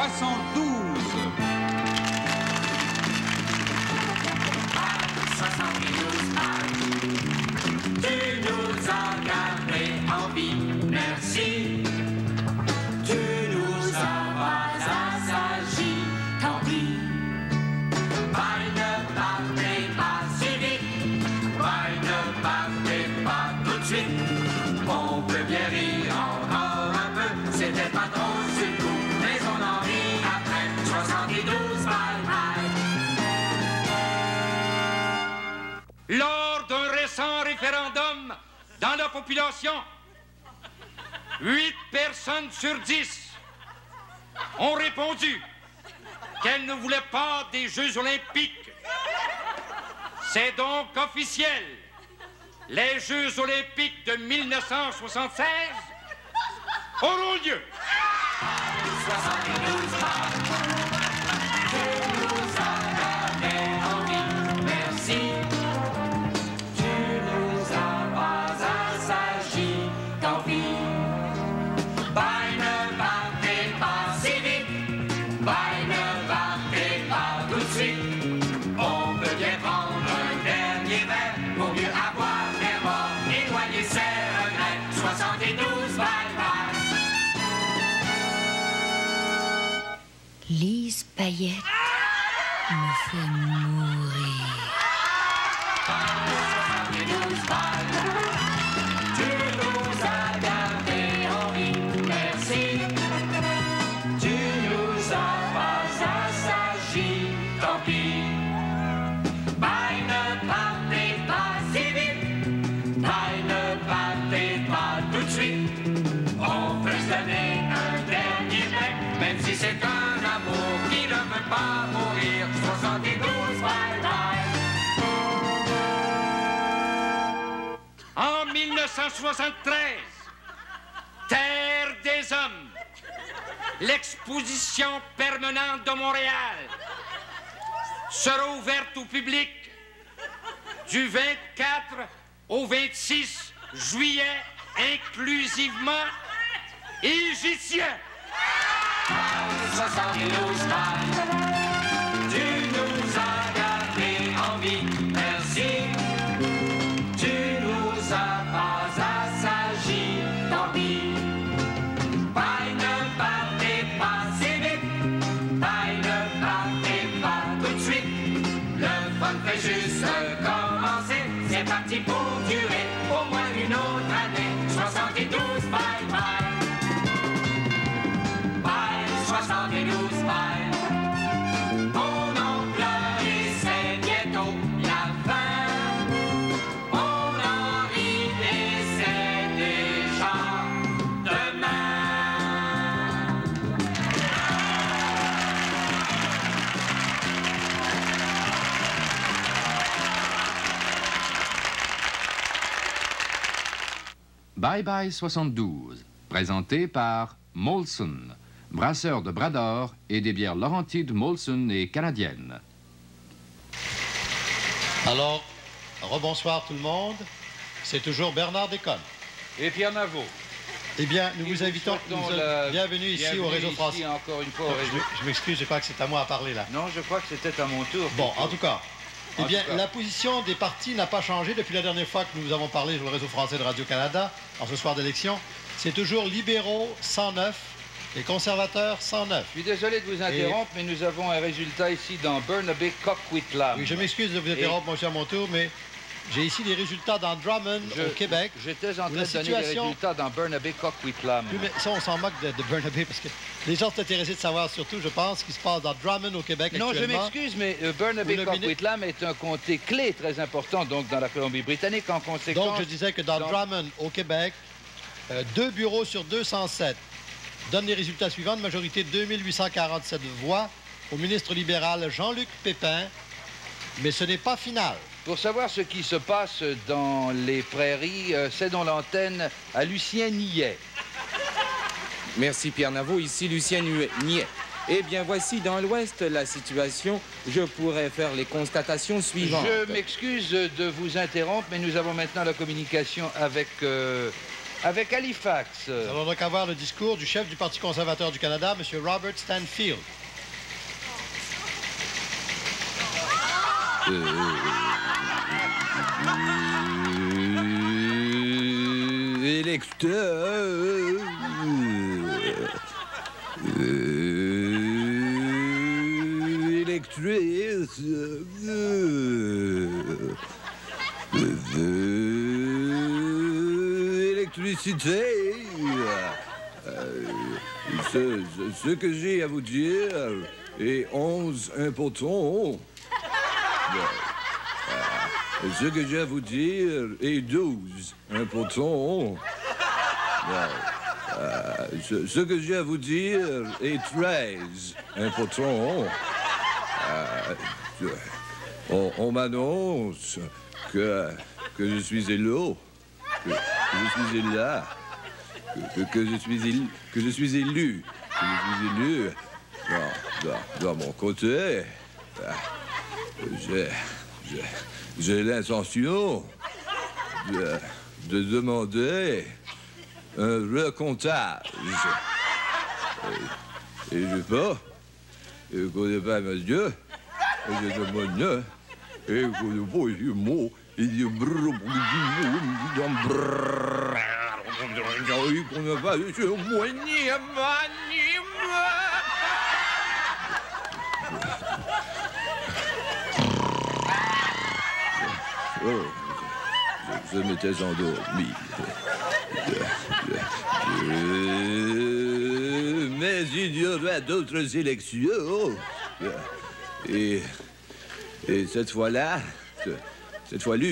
72. Tu nous as gardé en vie, merci. Tu nous as pas assagis, tant pis. Bye, ne partez pas si vite. Bye, ne partez pas tout de suite. On peut bien rire encore un peu, c'était pas drôle sur le coup, mais on en rit après 72, bye bye. Lors d'un récent référendum dans la population, 8 personnes sur 10 ont répondu qu'elles ne voulaient pas des Jeux olympiques. C'est donc officiel. Les Jeux olympiques de 1976 auront lieu. 72 tu nous as gardé en vie, merci. Tu nous as pas assagis, tant pis. Bye, ne partez pas si vite. Bye, ne partez pas tout de suite. On peut bien prendre un dernier verre pour mieux avoir des morts, nettoyer ses regrets. 72, bye bye. Lise Payette me fait mourir. 72 balles. Tu nous as gardé en vie, merci. Tu nous as pas assagis, tant pis. Bye, ne partez pas si vite. Bye, ne partez pas tout de suite. On peut se donner un dernier bec, même si c'est un amour qui ne veut pas mourir. 72 bye bye. En 1973, Terre des Hommes, l'exposition permanente de Montréal sera ouverte au public du 24 au 26 juillet inclusivement, et j'y tiens. 72 balles. Tu nous as gardé en vie, merci. Tu nous as pas assagis, tant pis. Bye, ne partez pas si vite. Bye, ne partez pas tout de suite. Le fun fait juste commencer. C'est parti pour durer au moins une autre année. 72 bye bye. 72 bye. On en pleure et c'est bientôt la fin. On en rit et c'est déjà demain. Bye Bye 72, présenté par Molson, brasseur de Brador et des bières Laurentides, Molson et canadiennes. Alors, rebonsoir tout le monde. C'est toujours Bernard Descones. Et Pierre Navaud. Eh bien, nous vous invitons, bienvenue ici au Réseau français. Encore une fois au réseau. Je m'excuse, je crois que c'est à moi à parler là. Non, je crois que c'était à mon tour. Bon, en tout cas, eh bien, la position des partis n'a pas changé depuis la dernière fois que nous avons parlé sur le Réseau français de Radio-Canada, en ce soir d'élection. C'est toujours libéraux 109 et conservateurs 109. Je suis désolé de vous interrompre, mais nous avons un résultat ici dans Burnaby, Coquitlam. Oui, je m'excuse de vous interrompre, moi aussi à mon tour, mais j'ai ici les résultats dans Drummond, au Québec. J'étais en train de donner les résultats dans Burnaby, Coquitlam. Oui, mais ça, on s'en moque de Burnaby, parce que les gens sont intéressés de savoir surtout, je pense, ce qui se passe dans Drummond, au Québec non, actuellement. Non, je m'excuse, mais Burnaby, Coquitlam est un comté clé très important, donc, dans la Colombie-Britannique, en conséquence... Donc, je disais que dans Drummond, au Québec, 2 bureaux sur 207 donnent les résultats suivants, de majorité 2847 voix au ministre libéral Jean-Luc Pépin, mais ce n'est pas final. Pour savoir ce qui se passe dans les prairies, cédons l'antenne à Lucien Niet. Merci Pierre Navaud, ici Lucien Niet. Eh bien, voici dans l'Ouest la situation. Je pourrais faire les constatations suivantes. Je m'excuse de vous interrompre, mais nous avons maintenant la communication avec avec Halifax. Nous allons donc avoir le discours du chef du Parti conservateur du Canada, M. Robert Stanfield. Électeurs, électrices, électricité. Ce que j'ai à vous dire est 11 importants. Ce que j'ai à vous dire est 12 importants. Ce que j'ai à vous dire est 13 important. On m'annonce que je suis élu, que je suis là, que je suis élu, dans mon côté. J'ai l'intention de demander un recomptage. Et je ne connais pas monsieur, je demande, et je connais pas les mots, et je connais pas les mots, je m'étais endormi. Mais il y aura d'autres élections. Et cette fois-là, cette fois-là,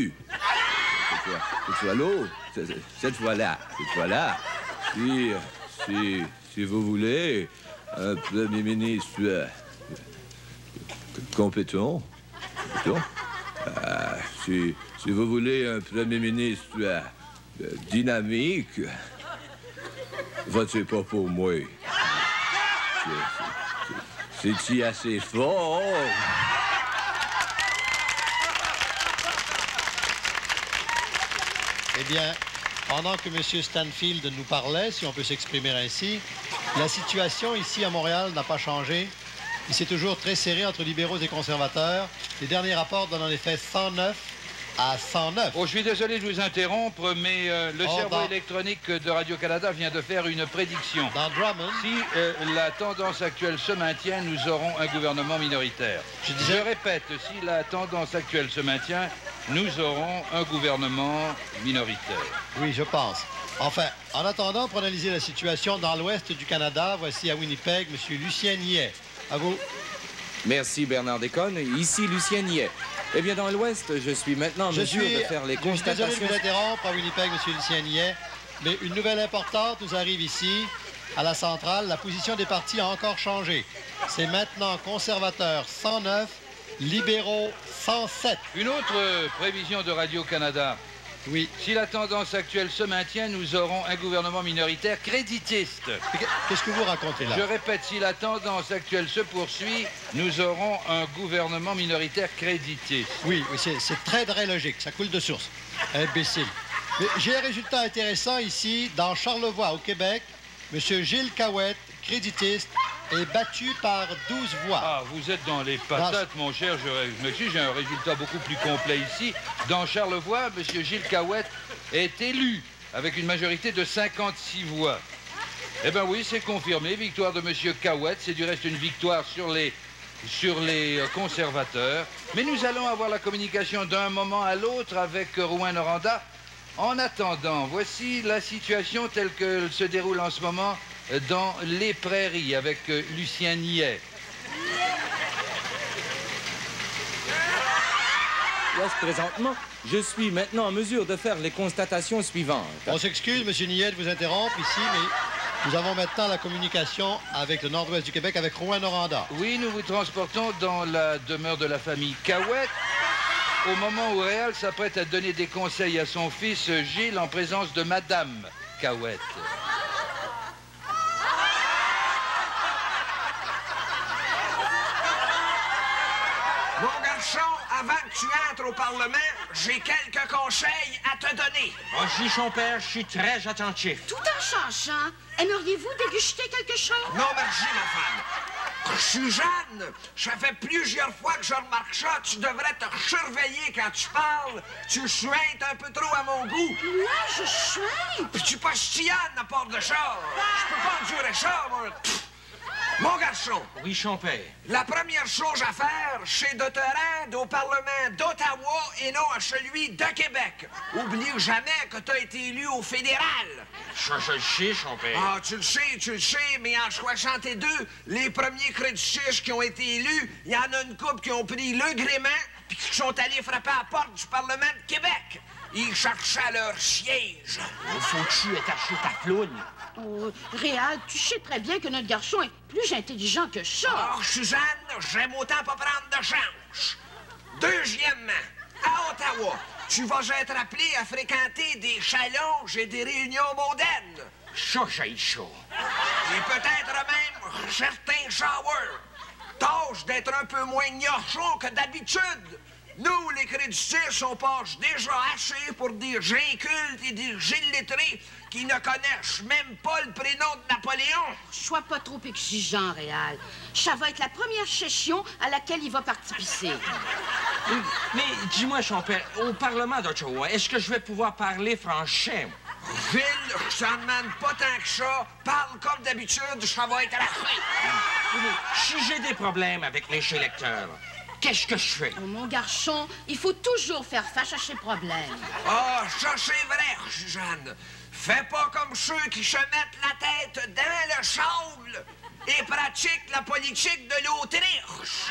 si vous voulez, un Premier ministre compétent. Si vous voulez un Premier ministre dynamique, votez pas pour moi. C'est assez fort. Eh bien, pendant que M. Stanfield nous parlait, si on peut s'exprimer ainsi, la situation ici à Montréal n'a pas changé. Il s'est toujours très serré entre libéraux et conservateurs. Les derniers rapports donnent en effet 109 à 109. Oh, je suis désolé de vous interrompre, mais le cerveau électronique de Radio-Canada vient de faire une prédiction. Dans Drummond, si la tendance actuelle se maintient, nous aurons un gouvernement minoritaire. Je répète, si la tendance actuelle se maintient, nous aurons un gouvernement minoritaire. Oui, je pense. Enfin, en attendant, pour analyser la situation dans l'ouest du Canada, voici à Winnipeg M. Lucien Niais. À vous. Merci Bernard Desconnes. Ici Lucien Niais. Eh bien, dans l'Ouest, je suis maintenant en mesure de faire les constatations... Je suis désolé de vous interrompre à Winnipeg, M. Lucien Niais, mais une nouvelle importante nous arrive ici, à la centrale. La position des partis a encore changé. C'est maintenant conservateurs 109, libéraux 107. Une autre prévision de Radio-Canada. Oui. Si la tendance actuelle se maintient, nous aurons un gouvernement minoritaire créditiste. Qu'est-ce que vous racontez là? Je répète, si la tendance actuelle se poursuit, nous aurons un gouvernement minoritaire créditiste. Oui, c'est très, très logique. Ça coule de source. Imbécile. Mais j'ai un résultat intéressant ici, dans Charlevoix, au Québec. M. Gilles Cahouette, créditiste, est battu par 12 voix. Ah, vous êtes dans les patates, mon cher. Je m'excuse, j'ai un résultat beaucoup plus complet ici. Dans Charlevoix, M. Gilles Cahouette est élu avec une majorité de 56 voix. Eh bien oui, c'est confirmé. Victoire de M. Cahouette. C'est du reste une victoire sur les conservateurs. Mais nous allons avoir la communication d'un moment à l'autre avec Rouyn-Noranda. En attendant, voici la situation telle qu'elle se déroule en ce moment dans les prairies avec Lucien Niais. Présentement, je suis maintenant en mesure de faire les constatations suivantes. On s'excuse, M. Niais, de vous interrompre ici, mais nous avons maintenant la communication avec le nord-ouest du Québec, avec Rouyn-Noranda. Oui, nous vous transportons dans la demeure de la famille Cahouette, au moment où Réal s'apprête à donner des conseils à son fils Gilles en présence de Madame Cahouette. Mon garçon, avant que tu entres au Parlement, j'ai quelques conseils à te donner. Vas-y, son père, je suis très attentif. Tout en changeant, aimeriez-vous déguster quelque chose? Non, merci, ma femme. Suzanne, ça fait plusieurs fois que je remarque ça. Tu devrais te surveiller quand tu parles. Tu suintes un peu trop à mon goût. Là, je suinte. Puis tu postillonnes à part de ça. Je peux pas endurer ça, moi. Mon garçon. Oui, son père. La première chose à faire, c'est de te rendre au Parlement d'Ottawa et non à celui de Québec. Oublie jamais que tu as été élu au fédéral. Ça, je le sais, son père. Ah, tu le sais, mais en 62, les premiers créditistes qui ont été élus, il y en a une couple qui ont pris le gréement puis qui sont allés frapper à la porte du Parlement de Québec. Ils cherchaient leur siège. Faut que tu aies acheté ta floune. Oh, Réal, tu sais très bien que notre garçon est plus intelligent que ça. Or, Suzanne, j'aime autant pas prendre de chance. Deuxièmement, à Ottawa, tu vas être appelé à fréquenter des challonges et des réunions mondaines. Ça, j'ai chaud. Et peut-être même certains showers. Tâche d'être un peu moins gnochon que d'habitude. Nous, les créditistes, on passe déjà assez pour des gens cultes et des illettrés qui ne connaissent même pas le prénom de Napoléon. Sois pas trop exigeant, Réal. Ça va être la première session à laquelle il va participer. Mais dis-moi, son père, au Parlement d'Ottawa, est-ce que je vais pouvoir parler français? Phil, je t'en demande pas tant que ça. Parle comme d'habitude, ça va être à la fin. Si j'ai des problèmes avec les électeurs, qu'est-ce que je fais? Oh, mon garçon, il faut toujours faire face à ses problèmes. Ah, ça c'est vrai, Suzanne. Fais pas comme ceux qui se mettent la tête dans le sable et pratiquent la politique de l'Autriche.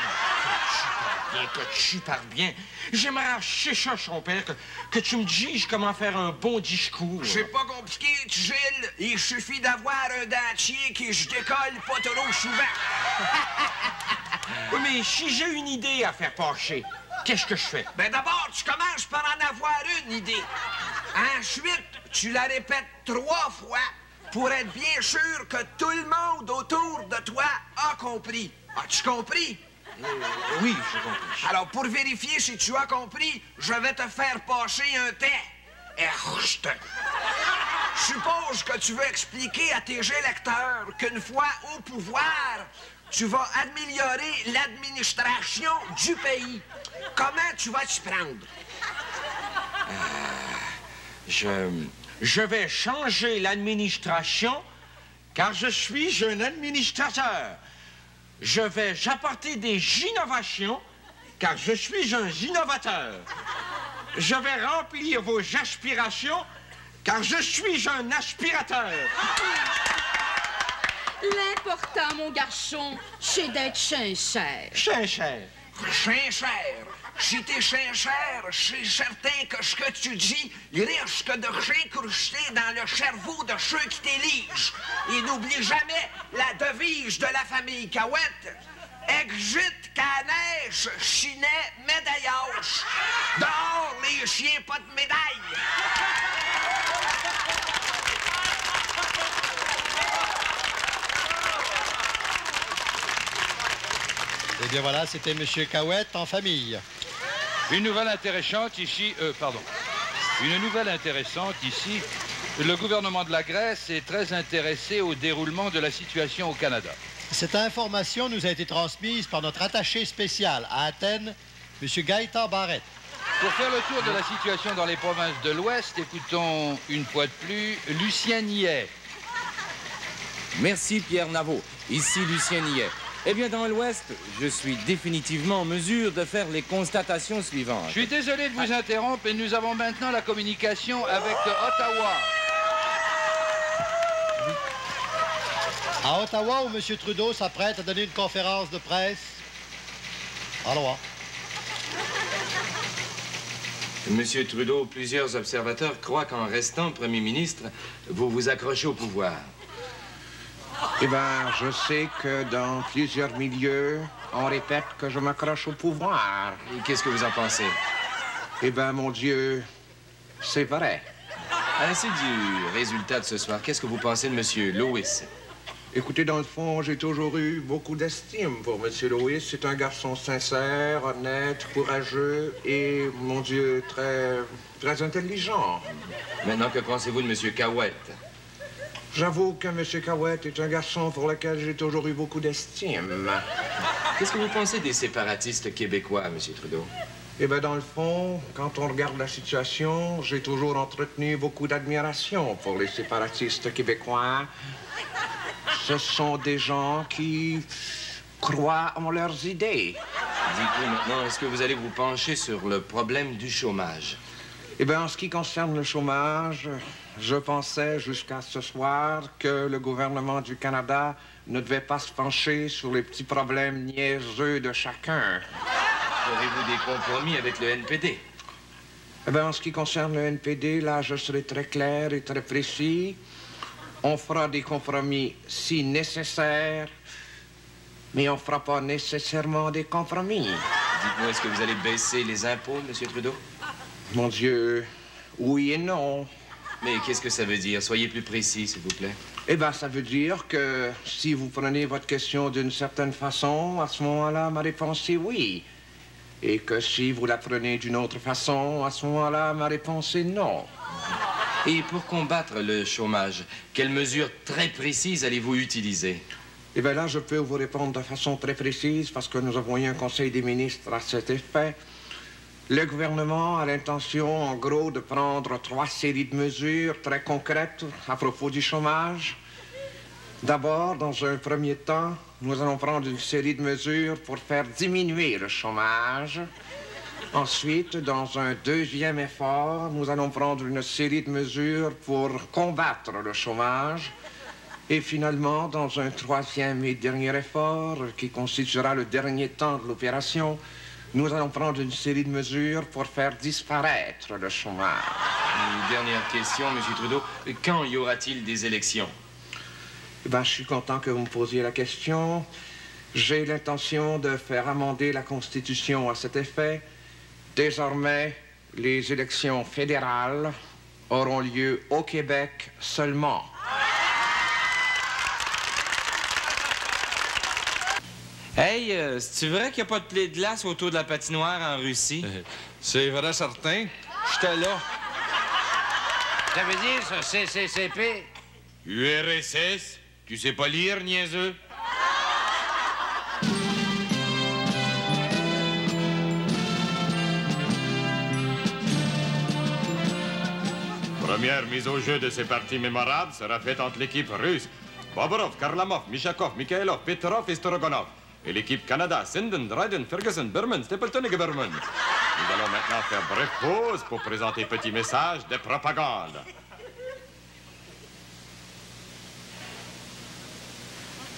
Bien que tu parles bien. J'aimerais acheter ça, son père, que tu me dises comment faire un bon discours. C'est pas compliqué, Gilles. Il suffit d'avoir un dentier qui se décolle pas trop souvent. Oui, mais si j'ai une idée à faire passer, qu'est-ce que je fais? Ben d'abord, tu commences par en avoir une idée. Ensuite, tu la répètes 3 fois pour être bien sûr que tout le monde autour de toi a compris. As-tu compris? Oui, j'ai compris. Alors, pour vérifier si tu as compris, je vais te faire passer un test. Je suppose que tu veux expliquer à tes électeurs qu'une fois au pouvoir, tu vas améliorer l'administration du pays. Comment tu vas t'y prendre? Je vais changer l'administration car je suis un administrateur. Je vais apporter des innovations car je suis un innovateur. Je vais remplir vos aspirations car je suis un aspirateur. L'important, mon garçon, c'est d'être sincère. Sincère. Sincère. Si t'es sincère, c'est certain que ce que tu dis risque de s'incruster dans le cerveau de ceux qui t'élisent. Et n'oublie jamais la devise de la famille Cahouette. Exit canèche, chinet, médaillage. Dehors, les chiens, pas de médaille. Eh bien voilà, c'était M. Cahouette en famille. Une nouvelle intéressante ici, Une nouvelle intéressante ici. Le gouvernement de la Grèce est très intéressé au déroulement de la situation au Canada. Cette information nous a été transmise par notre attaché spécial à Athènes, M. Gaëtan Barrette. Pour faire le tour de la situation dans les provinces de l'Ouest, écoutons une fois de plus Lucien Niais. Merci Pierre Naveau. Ici Lucien Niais. Eh bien, dans l'Ouest, je suis définitivement en mesure de faire les constatations suivantes. Je suis désolé de vous interrompre, et nous avons maintenant la communication avec Ottawa. À Ottawa, où M. Trudeau s'apprête à donner une conférence de presse. Alors, Monsieur Trudeau, plusieurs observateurs croient qu'en restant Premier ministre, vous vous accrochez au pouvoir. Eh bien, je sais que dans plusieurs milieux, on répète que je m'accroche au pouvoir. Et qu'est-ce que vous en pensez? Eh bien, mon Dieu, c'est vrai. Ainsi du résultat de ce soir, qu'est-ce que vous pensez de Monsieur Lewis? Écoutez, dans le fond, j'ai toujours eu beaucoup d'estime pour M. Lewis. C'est un garçon sincère, honnête, courageux et, mon Dieu, très intelligent. Maintenant, que pensez-vous de M. Cahouette? J'avoue que M. Cahouette est un garçon pour lequel j'ai toujours eu beaucoup d'estime. Qu'est-ce que vous pensez des séparatistes québécois, M. Trudeau? Eh bien, dans le fond, quand on regarde la situation, j'ai toujours entretenu beaucoup d'admiration pour les séparatistes québécois. Ce sont des gens qui croient en leurs idées. Dites-moi maintenant, est-ce que vous allez vous pencher sur le problème du chômage? Eh bien, en ce qui concerne le chômage, je pensais jusqu'à ce soir que le gouvernement du Canada ne devait pas se pencher sur les petits problèmes niaiseux de chacun. Ferez-vous des compromis avec le NPD? Eh bien, en ce qui concerne le NPD, là, je serai très clair et très précis. On fera des compromis si nécessaire, mais on ne fera pas nécessairement des compromis. Dites-moi, est-ce que vous allez baisser les impôts, M. Trudeau? Mon Dieu, oui et non. Mais qu'est-ce que ça veut dire? Soyez plus précis, s'il vous plaît. Eh bien, ça veut dire que si vous prenez votre question d'une certaine façon, à ce moment-là, ma réponse est oui. Et que si vous la prenez d'une autre façon, à ce moment-là, ma réponse est non. Et pour combattre le chômage, quelles mesures très précises allez-vous utiliser? Eh bien là, je peux vous répondre de façon très précise parce que nous avons eu un conseil des ministres à cet effet. Le gouvernement a l'intention, en gros, de prendre 3 séries de mesures très concrètes à propos du chômage. D'abord, dans un premier temps, nous allons prendre une série de mesures pour faire diminuer le chômage. Ensuite, dans un deuxième effort, nous allons prendre une série de mesures pour combattre le chômage. Et finalement, dans un troisième et dernier effort, qui constituera le dernier temps de l'opération, nous allons prendre une série de mesures pour faire disparaître le chômage. Une dernière question, M. Trudeau. Quand y aura-t-il des élections? Eh bien, je suis content que vous me posiez la question. J'ai l'intention de faire amender la Constitution à cet effet. Désormais, les élections fédérales auront lieu au Québec seulement. Hey, c'est-tu vrai qu'il n'y a pas de plaie de glace autour de la patinoire en Russie? C'est vrai, certain. J'étais là. Ça veut dire, ça, CCCP? URSS? Tu sais pas lire, niaiseux? Première mise au jeu de ces parties mémorables sera faite entre l'équipe russe, Bobrov, Karlamov, Mishakov, Mikhailov, Petrov et Strogonov, et l'équipe Canada, Sinden, Dryden, Ferguson, Berman, Stapleton et Geberman. Nous allons maintenant faire brève pause pour présenter petit message de propagande.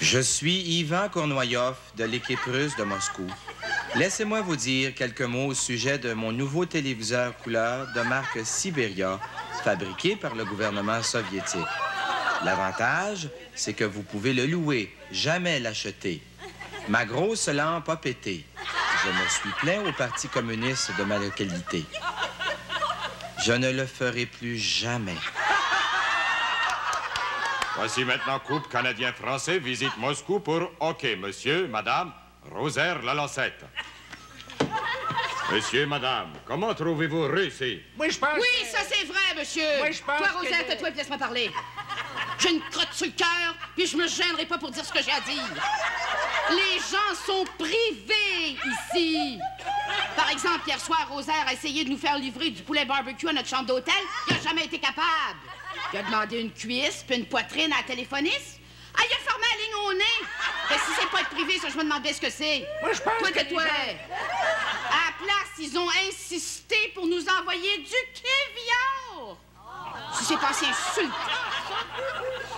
Je suis Ivan Kornoyov de l'équipe russe de Moscou. Laissez-moi vous dire quelques mots au sujet de mon nouveau téléviseur couleur de marque Siberia, fabriqué par le gouvernement soviétique. L'avantage, c'est que vous pouvez le louer, jamais l'acheter. Ma grosse lampe a pété. Je me suis plaint au Parti communiste de ma localité. Je ne le ferai plus jamais. Voici maintenant couple canadien-français visite Moscou pour hockey. Monsieur, madame, Rosaire Lalancette. Monsieur, madame, comment trouvez-vous Russie? Moi, je pense. Oui, ça c'est vrai, monsieur. Moi, je pense. Toi, Rosette, toi, laisse-moi parler. J'ai une crotte sur le cœur, puis je me gênerai pas pour dire ce que j'ai à dire. Les gens sont privés ici. Par exemple, hier soir, Rosaire a essayé de nous faire livrer du poulet barbecue à notre chambre d'hôtel. Il n'a jamais été capable. Il a demandé une cuisse puis une poitrine à la téléphoniste. Ah, il a fermé la ligne au nez. Ben, si c'est pas être privé, ça, je me demandais ce que c'est. Moi, je pense toi, que tais-toi. À la place, ils ont insisté pour nous envoyer du caviar. Si c'est pas assez insultant.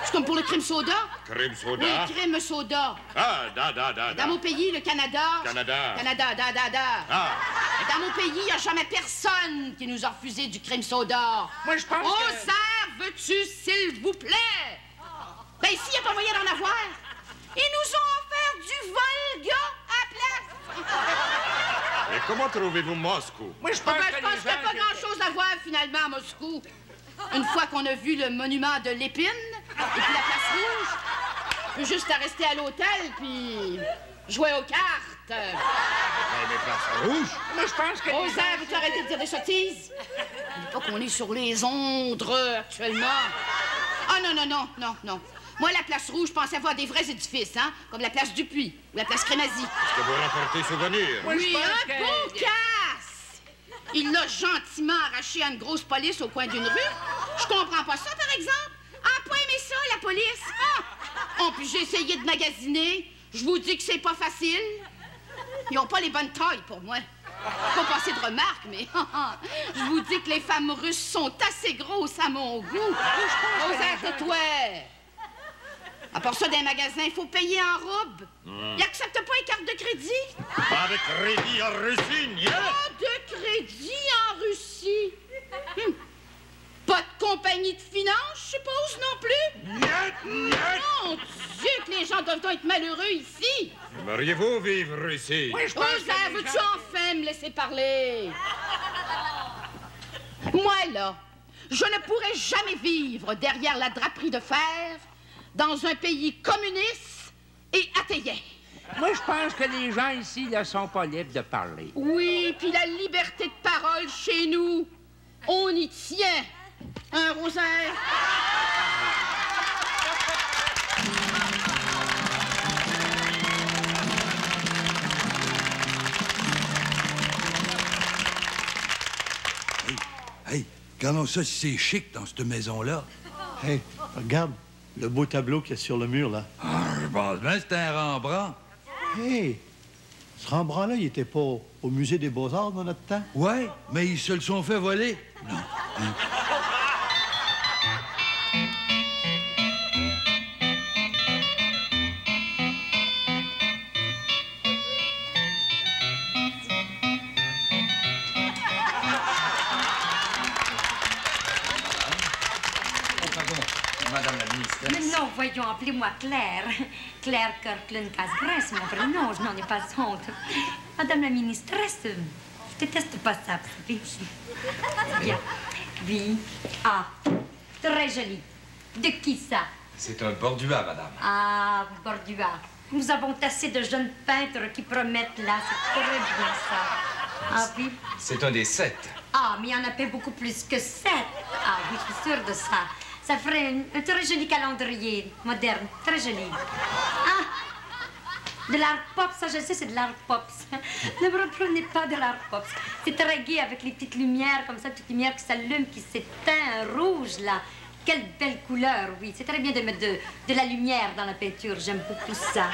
C'est comme pour le crème soda. Crème soda? Oui, crème soda. Ah, Dans mon pays, le Canada... Canada. Ah. Et dans mon pays, il n'y a jamais personne qui nous a refusé du crème soda. Moi, je pense que... Rosaire, veux-tu, s'il vous plaît? Ben ici, il n'y a pas moyen d'en avoir. Ils nous ont offert du Volga à la place. Et comment trouvez-vous Moscou? Moi, je pense je pense qu'il n'y a pas grand-chose à voir, finalement, à Moscou. Une fois qu'on a vu le monument de l'épine et puis la place rouge, peux juste rester à l'hôtel, puis jouer aux cartes. Les places rouges? Moi, je pense que... Rosa, veux-tu arrêter de dire des sottises? Dis pas qu'on est sur les ondes actuellement. Ah non, non, non, non, non. Moi, la place rouge, je pensais avoir des vrais édifices, hein? Comme la place Dupuis ou la place Crémazie. Est-ce que vous remportez souvenir? Oui, un beau casse! Il l'a gentiment arraché à une grosse police au coin d'une rue. Je comprends pas ça, par exemple. Ah, pas aimé ça, la police. Ah! Oh, puis j'ai essayé de magasiner. Je vous dis que c'est pas facile. Ils ont pas les bonnes tailles pour moi. Pas passer de remarques, mais je vous dis que les femmes russes sont assez grosses à mon goût. Rosa, tais-toi. À part ça, dans les magasins, il faut payer en robe. Ils acceptent pas les cartes de crédit. Pas de crédit en Russie, niet! Pas de crédit en Russie. Pas de compagnie de finance, je suppose, non plus? Niet, niet! Mon Dieu, que les gens doivent être malheureux ici. Aimeriez-vous vivre ici? Oui, je pense Rosa, que... veux-tu enfin me laisser parler? Moi, là, je ne pourrais jamais vivre derrière la draperie de fer dans un pays communiste et athéien. Moi, je pense que les gens ici ne sont pas libres de parler. Oui, puis la liberté de parole chez nous, on y tient. Hein, Rosaire? Hey, regardons ça si c'est chic dans cette maison-là. Hey, regarde le beau tableau qu'il y a sur le mur, là. Ah, je pense bien que c'est un Rembrandt. Hey, ce Rembrandt-là, il était pas au musée des Beaux-Arts dans notre temps? Ouais, mais ils se le sont fait voler. Non. Madame la ministre. Mais non, voyons, appelez-moi Claire. Claire Kirkland Casgrain, c'est mon vrai nom, je n'en ai pas honte. Madame la ministresse, je déteste pas ça, vous savez. Bien. Oui. Ah, très joli. De qui ça? C'est un Bordua, madame. Ah, Bordua. Nous avons assez de jeunes peintres qui promettent là, c'est très bien ça. Ah oui? C'est un des 7. Ah, mais il y en a pas beaucoup plus que 7. Ah oui, je suis sûre de ça. Ça ferait un très joli calendrier moderne, très joli. Ah! De l'art pop, ça je sais, c'est de l'art pop. Ne me reprenez pas de l'art pop. C'est très gai avec les petites lumières comme ça, petites lumières qui s'allument, qui s'éteignent, rouge là. Quelle belle couleur, oui. C'est très bien de mettre de la lumière dans la peinture. J'aime beaucoup ça.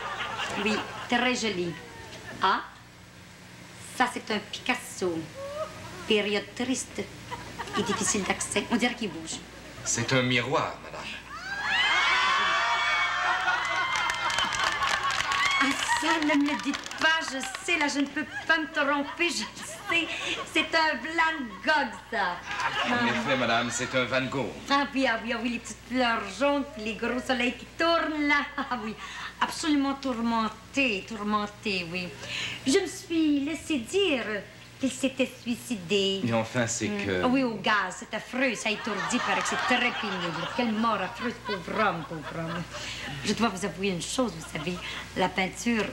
Oui, très joli. Ah, ça c'est un Picasso. Période triste et difficile d'accès. On dirait qu'il bouge. C'est un miroir, madame. Ah, ça, ne me le dites pas. Je sais, là, je ne peux pas me tromper. Je le sais. C'est un Van Gogh, ça. En effet, madame, c'est un Van Gogh. Ah oui, ah oui, ah oui, les petites fleurs jaunes, puis les gros soleils qui tournent, là. Ah oui, absolument tourmenté, tourmenté, oui. Je me suis laissé dire qu'il s'était suicidé. Mais enfin, c'est que... Oui, au gaz, c'est affreux, ça étourdit, paraît que c'est très pénible. Quelle mort affreuse, pauvre homme, pauvre homme. Je dois vous avouer une chose, vous savez, la peinture,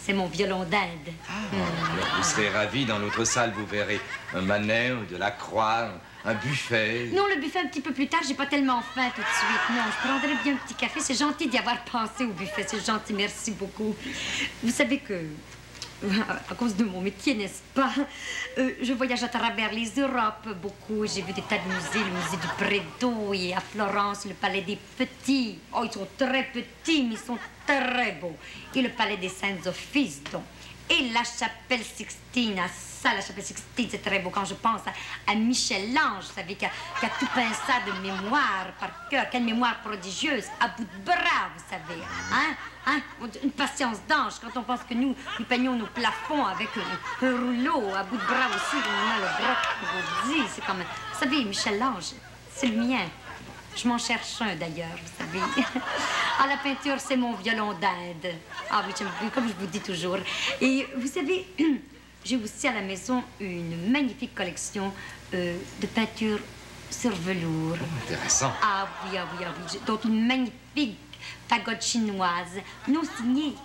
c'est mon violon d'Inde. Alors, vous serez ravis, dans notre salle, vous verrez un Manet, ou de la Croix, un buffet. Non, le buffet un petit peu plus tard, j'ai pas tellement faim tout de suite. Non, je prendrais bien un petit café. C'est gentil d'y avoir pensé au buffet, c'est gentil, merci beaucoup. Vous savez que... à cause de mon métier, n'est-ce pas? Je voyage à travers les Europes beaucoup. J'ai vu des tas de musées, le musée du Prédo et à Florence, le palais des Petits. Oh, ils sont très petits, mais ils sont très beaux. Et le palais des Saints-Offices, donc. Et la chapelle Sixtine, ça, la chapelle Sixtine, c'est très beau. Quand je pense à Michel-Ange, vous savez, qui a tout peint ça de mémoire par cœur. Quelle mémoire prodigieuse, à bout de bras, vous savez. Hein? Une patience d'ange quand on pense que nous peignons nos plafonds avec un rouleau à bout de bras aussi. On a le bras qui grandit. C'est comme... Vous savez, Michel-Ange, c'est le mien. Je m'en cherche un, d'ailleurs, vous savez. Ah, la peinture, c'est mon violon d'Inde. Ah oui, comme je vous dis toujours. Et vous savez, j'ai aussi à la maison une magnifique collection de peintures sur velours. Intéressant. Ah oui, ah oui, ah oui. Donc, une magnifique Pagode chinoise, non signée,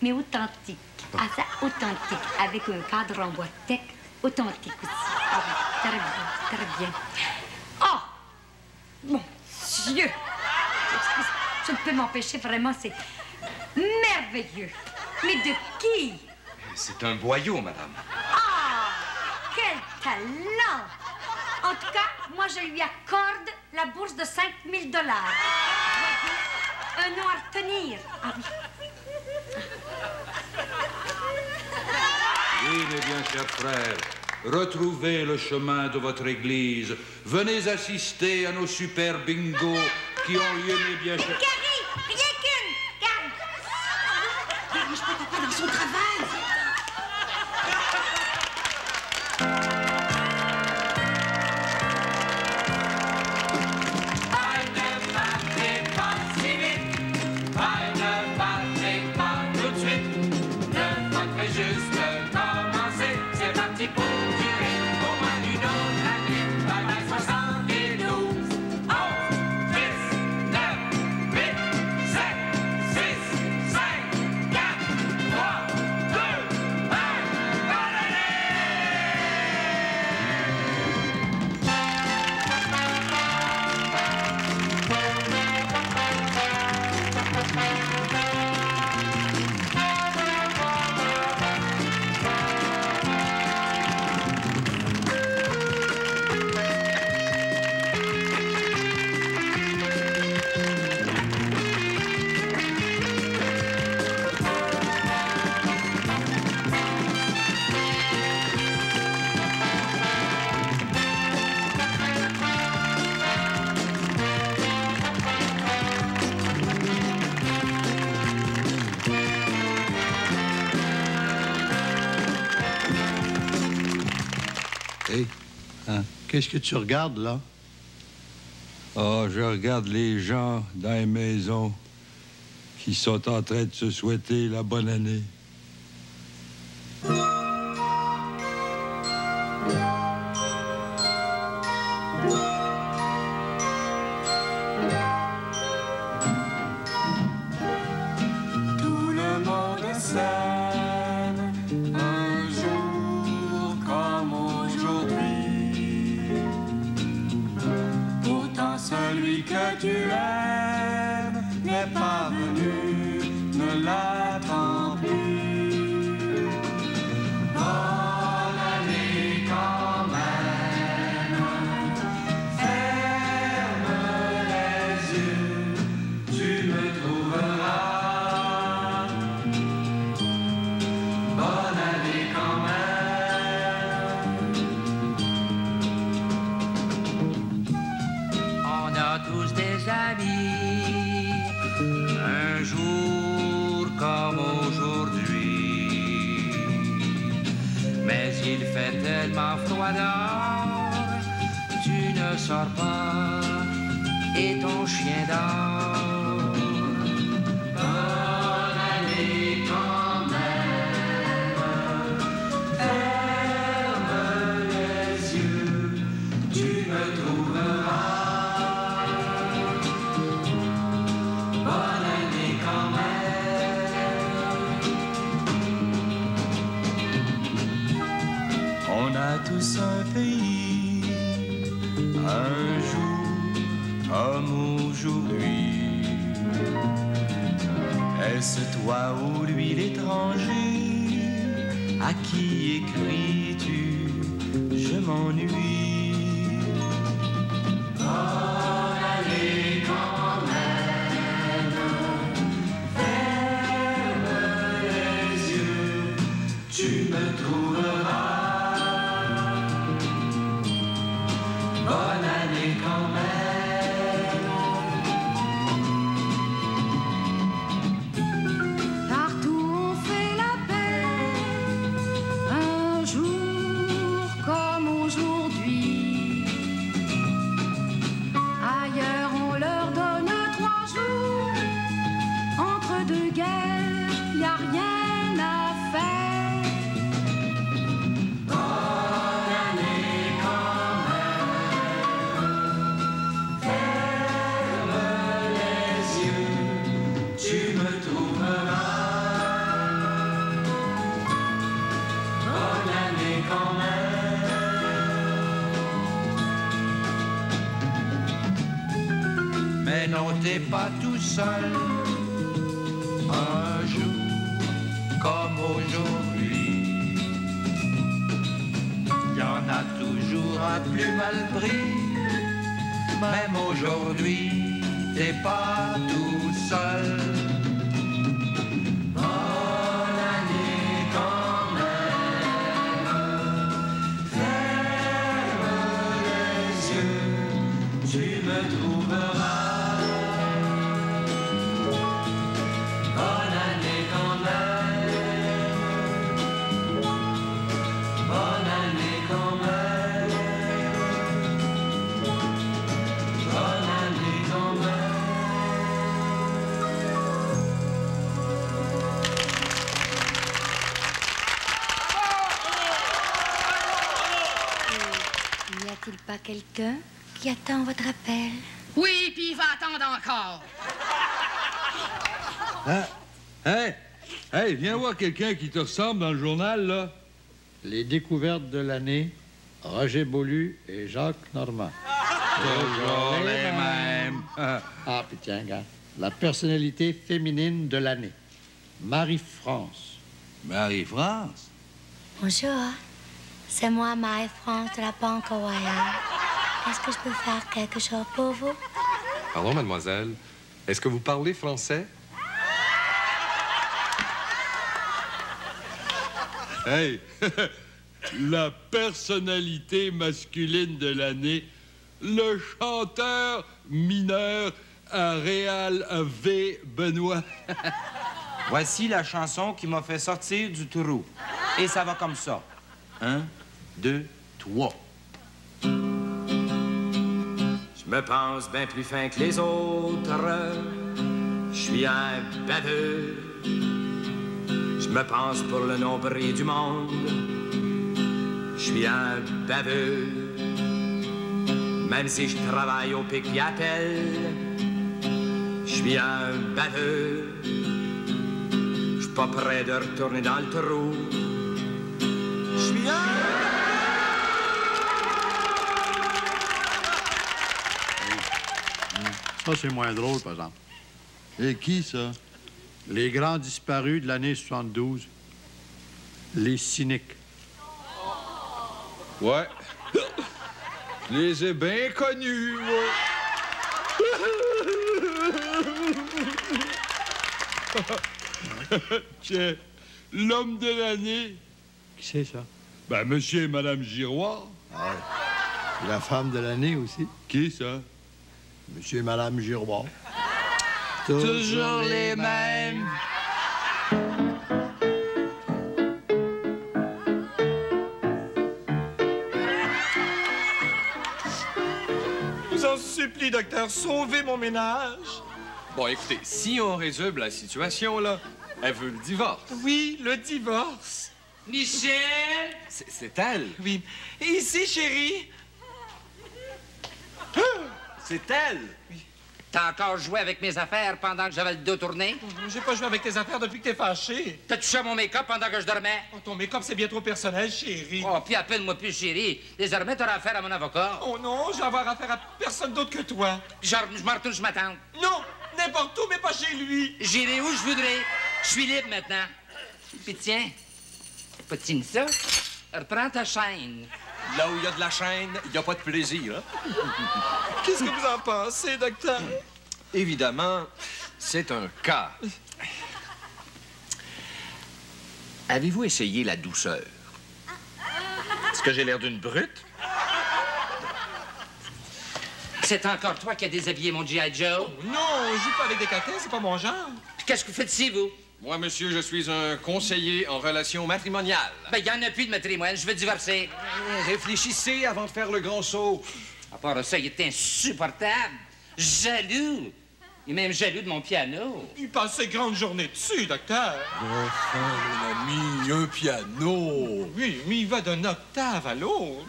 mais authentique. Ah, ça, authentique, avec un cadre en bois tech, authentique aussi. Ah oui, très bien, très bien. Oh! Mon Dieu! Je ne peux m'empêcher, vraiment, c'est merveilleux. Mais de qui? C'est un boyau, madame. Ah! Quel talent! En tout cas, moi, je lui accorde la bourse de 5 000 $. Un nom à retenir. Ah oui. Oui, mes bien chers frères, retrouvez le chemin de votre église. Venez assister à nos super bingos qui ont lieu, mes bien chers... Carrie, rien qu'une! Carrie! Dérange pas papa dans son travail! Hey, hein, qu'est-ce que tu regardes, là? Oh, je regarde les gens dans les maisons qui sont en train de se souhaiter la bonne année. Tout le monde s'aime un jour comme aujourd'hui. Pourtant celui que tu aimes n'est pas venu, ne l'attends plus. Bonne année quand même, ferme les yeux, tu me trouveras. Bonne année quand même. On a tous des amis, un jour comme aujourd'hui. Mais il fait tellement froid dehors, tu ne sors pas et ton chien dort. Bonne année quand même, ferme les yeux, tu me trouveras. Bonne année quand même. On a tous un pays, un jour comme aujourd'hui. Est-ce toi ou lui l'étranger? À qui écris-tu? Je m'ennuie. Bonne année quand même, ferme les yeux, tu me trouveras. Bonne année quand même. Partout on fait la paix, un jour comme aujourd'hui. Ailleurs on leur donne 3 jours, entre deux guerres, y a rien à faire. t'es pas tout seul. Un jour comme aujourd'hui, il y en a toujours un plus mal pris. Même aujourd'hui, t'es pas tout seul. Bonne année quand même. Ferme les yeux, tu me trouveras. Bonne année quand même. Bonne année quand même. Bonne année quand même. N'y a-t-il pas quelqu'un qui attend votre appel? Oui, puis il va attendre encore. Hein? Hey! Hey, viens voir quelqu'un qui te ressemble dans le journal, là. Les découvertes de l'année, Roger Beaulieu et Jacques Normand. Toujours les mêmes. Ah, puis tiens, regarde. La personnalité féminine de l'année, Marie-France. Marie-France? Bonjour, c'est moi, Marie-France de la Banque Royale. Est-ce que je peux faire quelque chose pour vous? Pardon, mademoiselle. Est-ce que vous parlez français? Hey! La personnalité masculine de l'année, le chanteur mineur à Réal V. Benoît. Voici la chanson qui m'a fait sortir du trou. Et ça va comme ça. 1, 2, 3. Je me pense bien plus fin que les autres. Je suis un baveux. Je me pense pour le nombril du monde. Je suis un baveux. Même si je travaille au pic et appel, je suis un baveux. Je suis pas prêt de retourner dans le trou. Je suis un... Ça, c'est moins drôle, par exemple. Et qui, ça? Les grands disparus de l'année 72. Les cyniques. Ouais. Je les ai bien connus, moi. Tiens, l'homme de l'année. Qui c'est, ça? Ben, monsieur et madame Giroir. Ah ouais. Et la femme de l'année aussi. Qui, ça? Monsieur et madame Giroir. Toujours les mêmes. Je vous en supplie, docteur, sauvez mon ménage. Bon, écoutez, si on résume la situation, là, elle veut le divorce. Oui, le divorce. Michel! C'est elle. Oui. Et ici, chérie. C'est elle. Oui. T'as encore joué avec mes affaires pendant que j'avais le dos tourné? J'ai pas joué avec tes affaires depuis que t'es fâché. T'as touché à mon make-up pendant que je dormais? Oh, ton make-up, c'est bien trop personnel, chérie. Oh, puis appelle-moi plus chérie. Désormais, t'auras affaire à mon avocat. Oh non, je vais avoir affaire à personne d'autre que toi. Genre, je m'en retourne, je m'attends. Non, n'importe où, mais pas chez lui. J'irai où je voudrais. Je suis libre maintenant. Puis tiens, patine ça. Reprends ta chaîne. Là où il y a de la chaîne, il n'y a pas de plaisir. Hein? Qu'est-ce que vous en pensez, docteur? Évidemment, c'est un cas. Avez-vous essayé la douceur? Est-ce que j'ai l'air d'une brute? C'est encore toi qui as déshabillé mon G.I. Joe? Oh, non, je joue pas avec des catins, c'est pas mon genre. Puis qu'est-ce que vous faites ici, vous? Moi, monsieur, je suis un conseiller en relations matrimoniales. Ben, il y en a plus de matrimoine, je veux divorcer. Réfléchissez avant de faire le grand saut. À part ça, il est insupportable. Jaloux. Il est même jaloux de mon piano. Il passe ses grandes journées dessus, docteur. Enfin, mon ami, un piano. Oui, mais il va d'une octave à l'autre.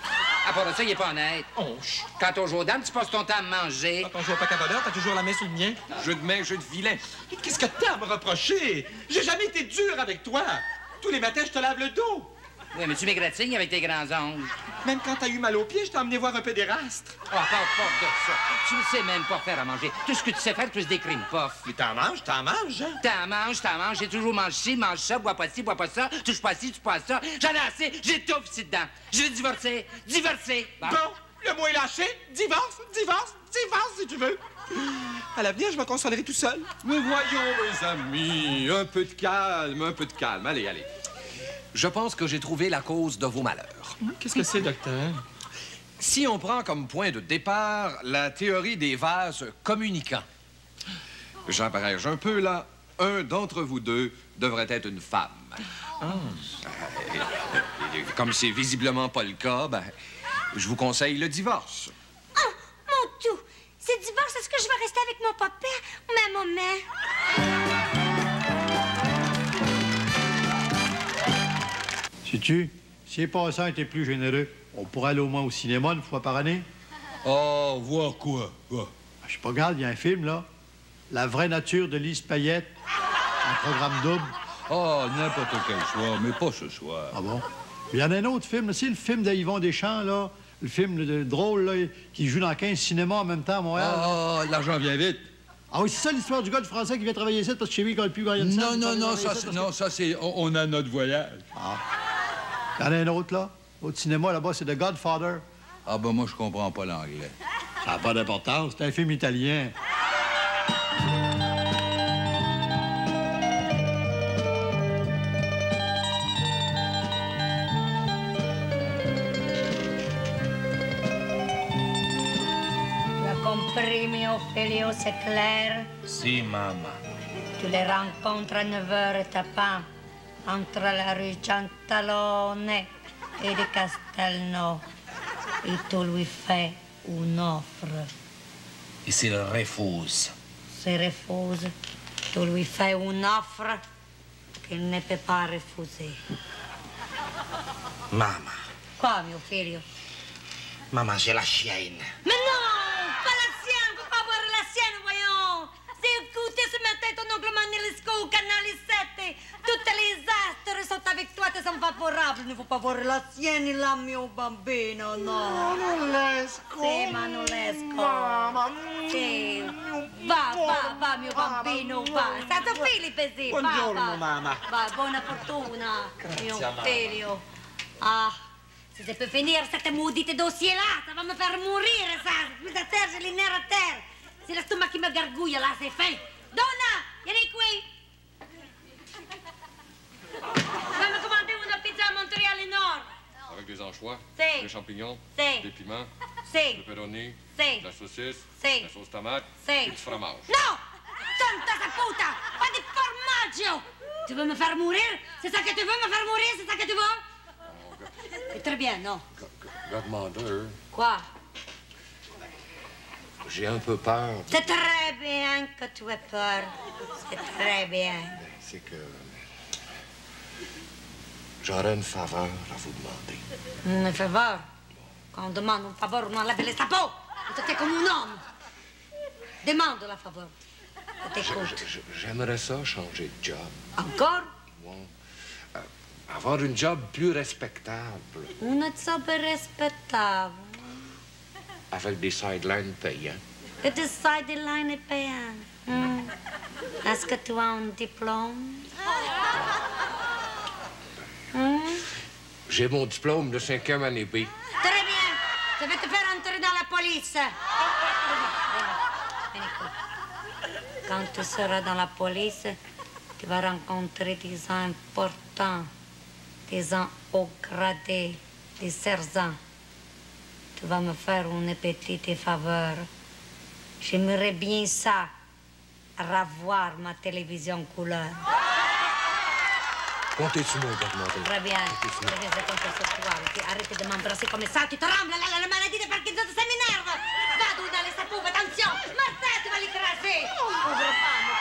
À part ça, il est pas honnête. Oh, quand on joue aux dames, tu passes ton temps à manger. Quand on joue au pacabonheur, t'as toujours la main sur le mien. Jeu de main, jeu de vilain. Qu'est-ce que t'as à me reprocher? J'ai jamais été dur avec toi. Tous les matins, je te lave le dos. Oui, mais tu m'égratignes avec tes grands ongles. Même quand t'as eu mal aux pieds, je t'ai emmené voir un pédéraste. Oh, parle pas de ça. Tu ne sais même pas faire à manger. Tout ce que tu sais faire, tu es des cream puffs. Mais t'en manges, hein? T'en manges. J'ai toujours mangé ci, mange ça, bois pas ci, bois pas ça, touche pas ci, touche pas ça. J'en ai assez, j'ai tout ici dedans. Je vais divorcer. Bon, le mot est lâché. Divorce, si tu veux. À l'avenir, je me consolerai tout seul. Mais voyons, mes amis, un peu de calme. Allez. Je pense que j'ai trouvé la cause de vos malheurs. Qu'est-ce que c'est, docteur? Si on prend comme point de départ la théorie des vases communicants. J'abrège un peu, là. Un d'entre vous deux devrait être une femme. Comme c'est visiblement pas le cas, je vous conseille le divorce. Oh, mon tout! C'est divorce, est-ce que je vais rester avec mon papa ou ma maman? Sais-tu, si les passants étaient plus généreux, on pourrait aller au moins au cinéma une fois par année? Oh, voir quoi? Je sais pas, regarde, il y a un film, là. La vraie nature de Lise Payette. Un programme double. Oh, n'importe quel soir, mais pas ce soir. Ah bon? Il y en a un autre film, c'est le film d'Yvon Deschamps, là. Le film drôle, là, qui joue dans 15 cinémas en même temps à Montréal. Ah, l'argent vient vite. Ah oui, c'est ça l'histoire du gars de français qui vient travailler ici parce que chez lui, il ne plus rien de ça. Non, ça, c'est... On a notre voyage. Ah. Il y en a un autre, là. L'autre cinéma, là-bas, c'est The Godfather. Ah, ben moi, je comprends pas l'anglais. Ça n'a pas d'importance. C'est un film italien. Mio figlio, c'est clair? Si, maman. Tu les rencontres à 9h et tapant entre la rue Giantalone et de Castelnau. Et tu lui fais une offre. Et s'il refuse? S'il refuse, tu lui fais une offre qu'il ne peut pas refuser. Maman. Quoi, mio figlio? Maman, j'ai la chienne. Mais non! Pas la sienne! Faut pas voir la sienne, voyons! C'est écouté ce matin ton oncle Manelisco au canal 7. Toutes les astres sont avec toi, te sont favorables. Il ne faut pas voir la sienne, là, mio bambino, no. Manolesco. Sì, Manolesco. Mamma. Sì. Va, mio bambino, va. È stato Filipe, sì. Buongiorno, mamma. Va, buona fortuna, mio mamma. figlio. Ah. Si ça peut finir cette maudite dossier-là, ça va me faire mourir, ça. Plus à terre, j'ai les nerfs à terre. C'est l'estomac qui me gargouille, là, c'est fin. Donna, vieni qui. Tu vas me commander une pizza à Montréal Nord. Avec des anchois, Si. des champignons, Si. des piments, Si. du pepperoni, Si. de la saucisse, Si. de la sauce tomate Si. et du fromage. Non! Santa saputa! Pas de formaggio! Tu veux me faire mourir? C'est ça que tu veux, me faire mourir? C'est ça que tu veux? C'est très bien, non? Godmother, Quoi? j'ai un peu peur. C'est très bien que tu aies peur. C'est très bien. C'est que j'aurais une faveur à vous demander. Une faveur? Quand on demande un faveur, on enlève les sabots. On te fait comme un homme. Demande la faveur. Je t'écoute. J'aimerais ça changer de job. Encore? Avoir une job plus respectable, Une job respectable. avec des sidelines payants. Et des sidelines est payant. Est-ce que tu as un diplôme? J'ai mon diplôme de 5e année B. Très bien. Je vais te faire entrer dans la police. Quand tu seras dans la police, tu vas rencontrer des gens importants, des gens haut gradés, des sergents. Tu vas me faire une petite faveur. J'aimerais bien ça, revoir ma télévision couleur. Comptez sur moi, Godmother. Très bien. Très bien, je compte sur toi. Arrête de m'embrasser comme ça, tu trembles, la maladie de Parkinson, ça m'énerve. Va dans les sapouves, attention. Martha, tu vas l'écraser. Pauvre femme,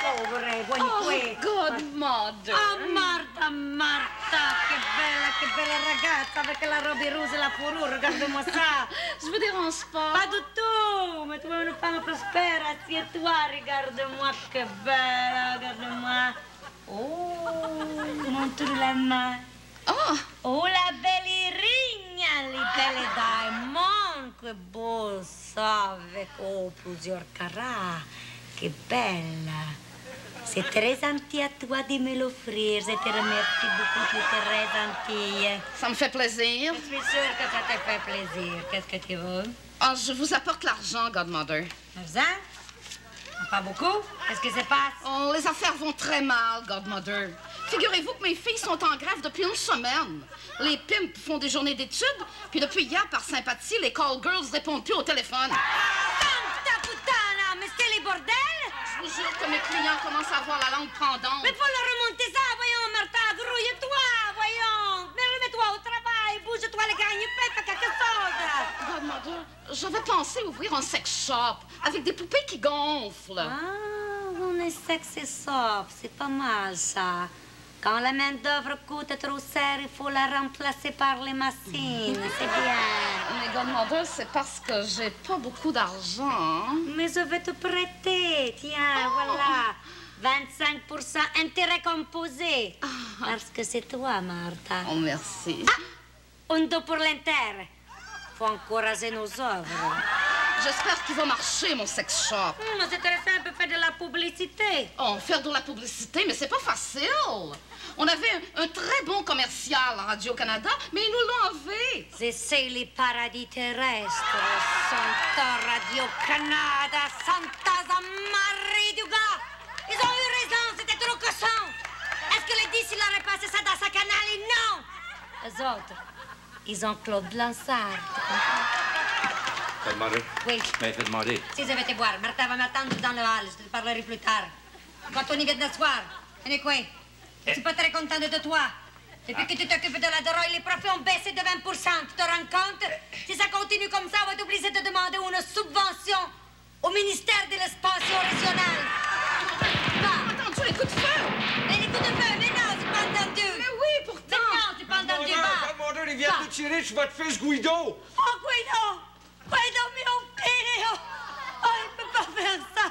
pauvre, vieni qui. Godmother. Oh, Martha, che bella ragazza avec la robe rouge et la fourrure, regarde-moi ça. Je vous dérange pas. Pas du tout, mais tu es une femme prospère, assieds-toi, regarde-moi, que belle, regarde-moi. Oh, montre la main. Oh! Oh, la belle Irigna, les belles diamants, que beau ça, avec plusieurs carats. Que belle. C'est très gentil à toi de me l'offrir. Je te remercie beaucoup, tu es très gentille. Ça me fait plaisir. Je suis sûre que ça te fait plaisir. Qu'est-ce que tu veux? Oh, je vous apporte l'argent, Godmother. L'argent? Pas beaucoup? Qu'est-ce qui se passe? Oh, les affaires vont très mal, Godmother. Figurez-vous que mes filles sont en grève depuis une semaine. Les pimps font des journées d'études, puis depuis hier, par sympathie, les call girls répondent plus au téléphone. Santa puttana! Mais c'est les bordels! Je vous jure que mes clients commencent à avoir la langue pendante. Mais faut leur remonter ça, voyons, Martha, grouille-toi, voyons. Mais remets-toi au travail, bouge-toi les gagnes, fais quelque chose. Godmother, j'avais pensé ouvrir un sex shop avec des poupées qui gonflent. Ah, on est sexy shop, c'est pas mal ça. Quand la main-d'œuvre coûte trop cher, il faut la remplacer par les machines, c'est bien. Mais Godmother, c'est parce que j'ai pas beaucoup d'argent. Mais je vais te prêter, tiens, voilà. 25% intérêt composé. Parce que c'est toi, Martha. Oh, merci. Un dos pour l'intérêt. Faut encourager nos œuvres. J'espère qu'il va marcher, mon sex shop. C'est très simple, faire de la publicité. Oh, faire de la publicité, mais c'est pas facile. On avait un très bon commercial à Radio-Canada, mais ils nous l'ont enlevé. C'est les paradis terrestres. Santa Radio-Canada, Santa Marie du gars. Ils ont eu raison, c'était trop cochon. Est-ce que les 10, il aurait passé ça dans sa canal? Et non. Les autres, ils ont Claude Blansard. Godmother? Oui. Tu m'avais fait demander. Si je vais te voir, Martha va m'attendre dans le hall. Je te parlerai plus tard. Quand on y vient d'asseoir. Anyway, je suis pas très contente de toi. Depuis que tu t'occupes de la drogue, les profits ont baissé de 20%. Tu te rends compte? Si ça continue comme ça, on va être obligé de demander une subvention au ministère de l'expansion régionale. Entendu les coups de feu! Mais les coups de feu, mais non, c'est pas entendu. Mais oui, pourtant! Mais non, c'est pas entendu. Godmother, il vient de tirer sur votre fils Guido! Oh, Guido! Guido, mio figlio! Oh, il peut pas faire ça!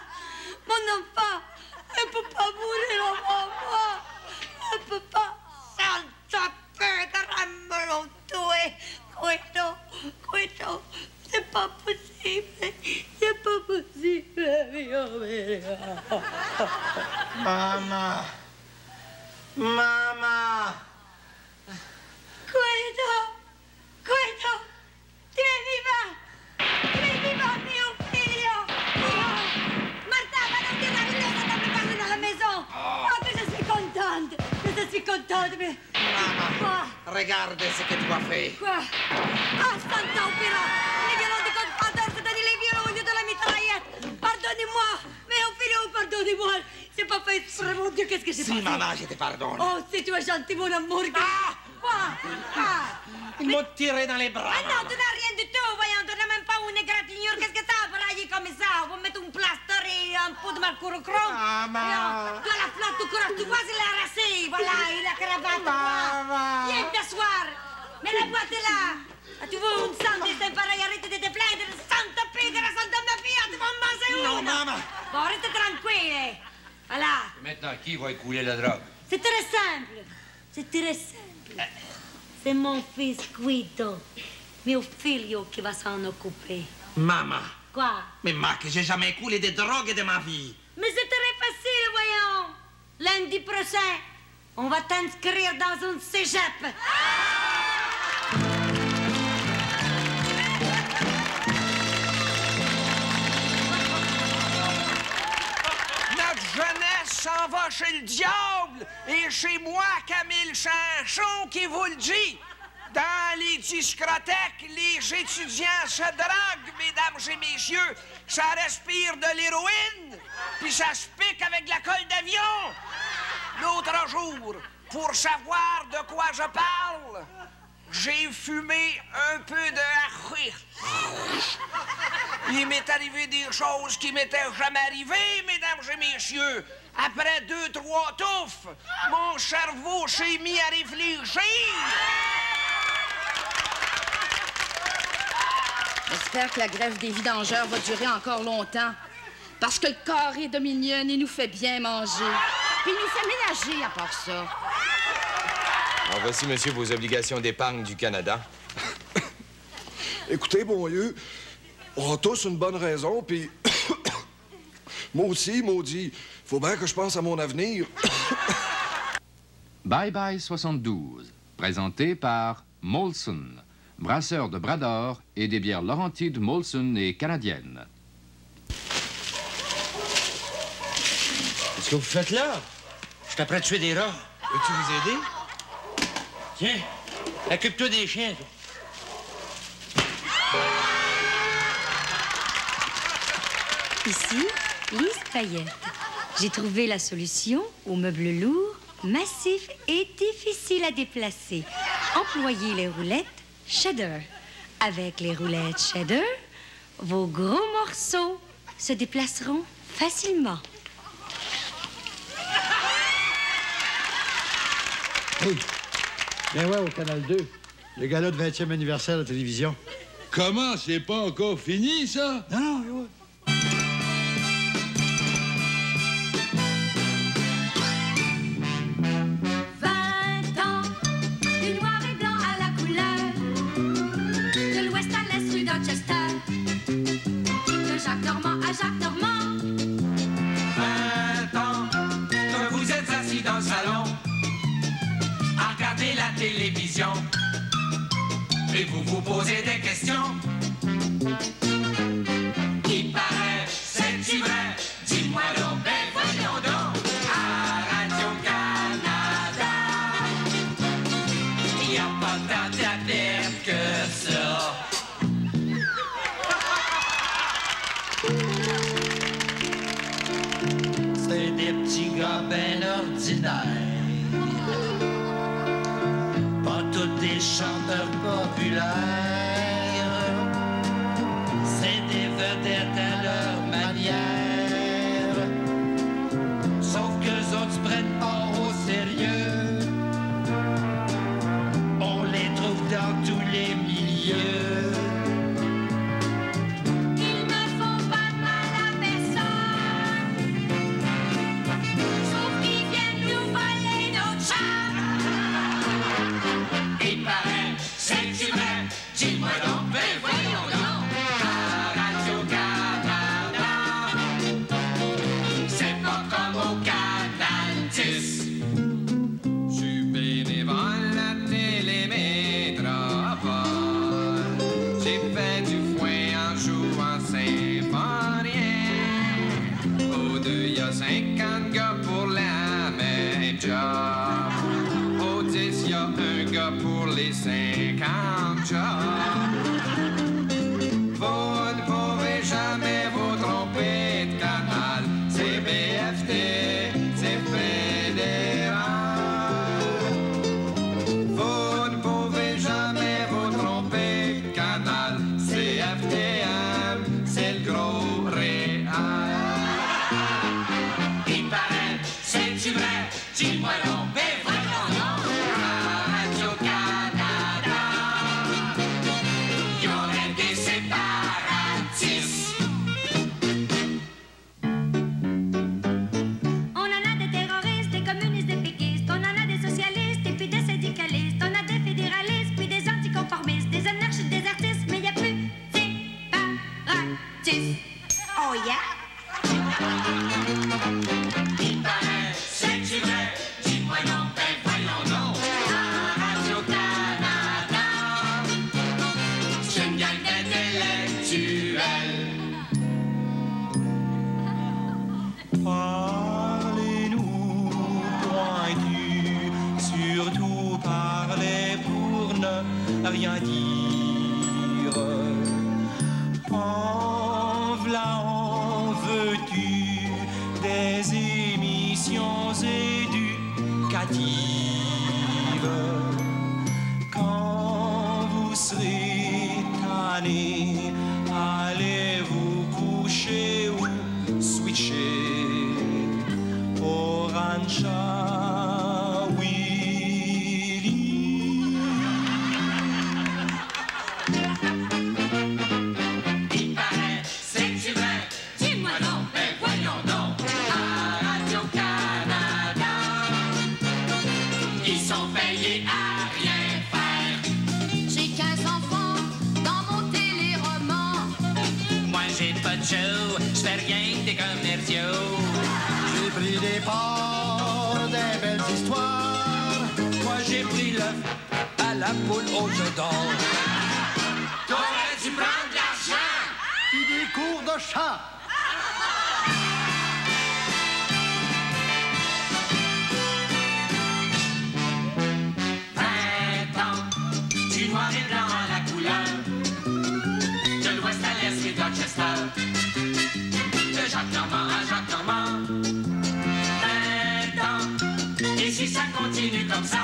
Mon enfant! Elle peut pas mourir, maman! Elle peut pas! Santa Pedra, tué! Guido! Guido! C'est pas possible! C'est pas possible, mio. Maman! Maman! Guido! Guido! Tu es vivant! Tu es vivant, mio figlio! Martha, va non dire la verità, sta preparando dans la maison! Oh, que je suis contente! Que je suis contente, mais... Maman! Regarde ce que tu as fait! Quoi? Ah, Santa Opera! Les violons de Godfather, c'est-à-dire les violons au lieu de la mitraillette! Pardonnez-moi! Mio figlio, pardonnez-moi! C'est pas fait exprès, mon Dieu, qu'est-ce que j'ai passé? Si, maman, je te pardonne! Oh, si tu es gentil, mon amour! Ah! Quoi? Ah! Ils m'ont tiré dans les bras! Ah non, tu n'as rien du tout, voyons, tu n'as même pas une égratignure. Qu'est-ce que ça, brailler comme ça? On va mettre un plaster et un pot de mercurochrome. Maman! Tu as la flotte, tu courages, tu vois, il l'a rassé. Voilà, il a cravate. Maman! Viens t'asseoir. Mais la boîte est là. Ah, tu veux une sang destin pareil, arrête de te plaindre. Santa Pedra, Santa mia fille, tu vas en manger une. Non, maman! Bon, reste tranquille. Voilà. Et maintenant, qui va écouler la drogue? C'est très simple. C'est très simple. C'est mon fils Guido, mio figlio, qui va s'en occuper. Maman! Quoi? Mais moi, que j'ai jamais coulé de drogue de ma vie! Mais c'est très facile, voyons. Lundi prochain, on va t'inscrire dans un cégep. Notre jeunesse s'en va chez le diable et chez moi, Camille Chanchon, qui vous le dit. Dans les discothèques, les étudiants se droguent, mesdames et messieurs. Ça respire de l'héroïne, puis ça se pique avec de la colle d'avion. L'autre jour, pour savoir de quoi je parle, j'ai fumé un peu de hashish. Il m'est arrivé des choses qui m'étaient jamais arrivées, mesdames et messieurs. Après 2-3 touffes, mon cerveau s'est mis à réfléchir. J'espère que la grève des vidangeurs va durer encore longtemps. Parce que le carré de Mignonne, il nous fait bien manger. Puis il nous fait ménager à part ça. Alors, voici, monsieur, vos obligations d'épargne du Canada. Écoutez, bon Dieu, on a tous une bonne raison, puis... moi aussi, maudit. Faut bien que je pense à mon avenir. Bye Bye 72, présenté par Molson, brasseur de Bras-d'Or et des bières Laurentides, Molson et canadiennes. Qu'est-ce que vous faites là? Je suis prêt de tuer des rats. Veux-tu vous aider? Tiens, occupe-toi des chiens, toi. Ici, Lise Payette. J'ai trouvé la solution aux meubles lourds, massifs et difficiles à déplacer. Employez les roulettes Cheddar. Avec les roulettes Cheddar, vos gros morceaux se déplaceront facilement. Hey, viens voir au Canal 2, le gala de 20e anniversaire de la télévision. Comment? C'est pas encore fini, ça? Non, non, 20 ans, du noir et blanc à la couleur, de l'ouest à l'est rue Dorchester, de Jacques Normand à Jacques Normand. 20 ans que vous êtes assis dans le salon à regarder la télévision et vous vous posez des questions. Il paraît, c'est-tu vrai? Dis-moi donc, ben voyons donc. À Radio-Canada, il n'y a pas tant à dire que ça. C'est des petits gars ben ordinaires. Pas tous des chanteurs populaires. C'est des vedettes à leur manière. Sauf qu'eux autres se prennent pas au sérieux. On les trouve dans tous les milieux. Ils ne font pas de mal à personne, sauf qu'ils viennent nous voler nos chats. Il paraît, c'est-tu vrai? Dis-moi donc, ben voyons donc. À Radio-Canada, c'est pas comme au Canal 10. J'suis bénévole à Télémétropole. J'ai fait du foin en jouant symphonien. Au 2, y'a 50 gars pour la même job. Au 10, y'a un gars pour les 50 jobs. Vous ne pourrez jamais vous tromper de canal. C'est BFT, c'est fédéral. Vous ne pouvez jamais vous tromper de canal. C'est FTM, c'est le gros réal. Il paraît, c'est-tu vrai? Dis-moi donc, ben voyons donc. À Radio-Canada, il y aurait des séparatistes. On en a des terroristes, des communistes, des péquistes, on en a des socialistes et puis des syndicalistes, on a des fédéralistes, puis des anticonformistes, des anarchistes, des artistes, mais il n'y a plus séparatistes. Oh yeah! Il paraît, c'est-tu vrai? Dis-moi donc, ben voyons donc. À Radio-Canada, c'est une gang d'intellectuels. Parlez-nous pointu, surtout parlez pour ne rien dire. En v'là en veux-tu des émissions éducatives. Quand vous serez tanné, allez vous coucher ou switcher Orancha Willy. Il paraît, c'est-tu vrai? Dis-moi donc, ben voyons donc. À Radio-Canada, ils sont payés à show. Je fais rien que des commerciaux. J'ai pris des ports, des belles histoires. Moi j'ai pris l'œuf à la poule aux œufs d'or. T'aurais dû prendre de l'argent. Puis des cours de chant. Du noir et blanc à la couleur, de l'ouest à l'est et Dorchester, de Jacques Normand à Jacques Normand. 20 ans, et si ça continue comme ça,